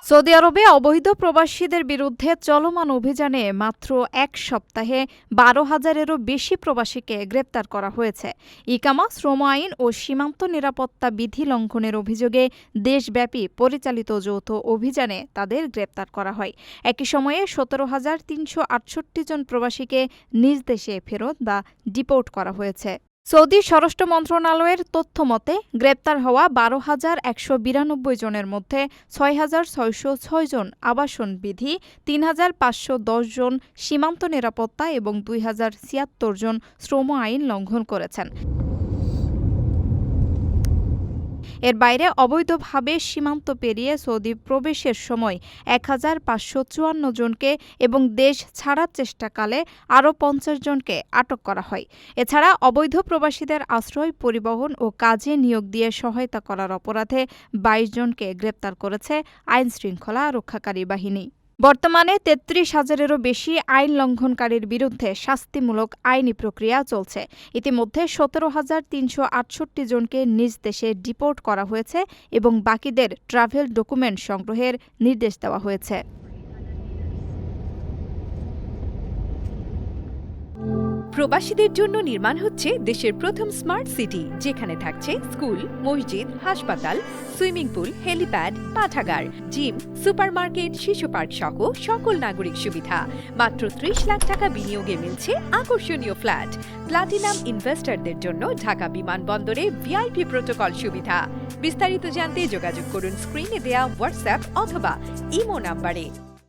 Saudi আরবে অবৈধ প্রবাসীদের বিরুদ্ধে চলমান অভিযানে মাত্র এক সপ্তাহে ১২,০০০-এরও বেশি প্রবাসীকে গ্রেপ্তার করা হয়েছে। ইকামা, শ্রম আইন ও সীমান্ত নিরাপত্তা বিধি লঙ্ঘনের অভিযোগে দেশব্যাপী পরিচালিত যৌথ অভিযানে তাদের গ্রেপ্তার করা হয়। একই সময়ে ১৭,৩৬৮ জন প্রবাসীকে নিজ দেশে ফেরত বা ডিপোর্ট করা হয়েছে। সৌদি স্বরাষ্ট্র মন্ত্রণালয়ের তথ্যমতে গ্রেপ্তার হওয়া ১২,১৯২ জনের মধ্যে ৬,৬০৬ জন আবাসনবিধি, ৩,৫১০ জন সীমান্ত নিরাপত্তা এবং ২,০৭৬ জন শ্রম আইন লঙ্ঘন করেছেন। এর বাইরে অবৈধভাবে সীমান্ত পেরিয়ে সৌদি প্রবেশের সময় ১,৫৫৪ জনকে এবং দেশ ছাড়ার চেষ্টাকালে আরও ৫০ জনকে আটক করা হয়। এছাড়া অবৈধ প্রবাসীদের আশ্রয়, পরিবহন ও কাজে নিয়োগ দিয়ে সহায়তা করার অপরাধে ২২ জনকে গ্রেপ্তার করেছে আইনশৃঙ্খলা রক্ষাকারী বাহিনী। বর্তমানে ৩৩,০০০-এরও বেশি আইন লঙ্ঘনকারীর বিরুদ্ধে শাস্তিমূলক আইনি প্রক্রিয়া চলছে। ইতিমধ্যে ১৭,৩৬৮ জনকে নিজ দেশে ডিপোর্ট করা হয়েছে এবং বাকিদের ট্রাভেল ডকুমেন্ট সংগ্রহের নির্দেশ দেওয়া হয়েছে। প্রবাসীদের জন্য নির্মাণ হচ্ছে দেশের প্রথম স্মার্ট সিটি, যেখানে থাকছে স্কুল, মসজিদ, হাসপাতাল, সুইমিং পুল, হেলিপ্যাড, পাঠাগার, জিম, সুপারমার্কেট, শিশু পার্ক সহ সকল নাগরিক সুবিধা। মাত্র ৩০ লাখ টাকা বিনিয়োগে মিলছে আকর্ষণীয় ফ্ল্যাট। প্লাটিনাম ইনভেস্টরদের জন্য ঢাকা বিমানবন্দরে ভিআইপি প্রোটোকল সুবিধা। বিস্তারিত জানতে যোগাযোগ করুন স্ক্রিনে দেয়া হোয়াটসঅ্যাপ অথবা ইমো নাম্বারে।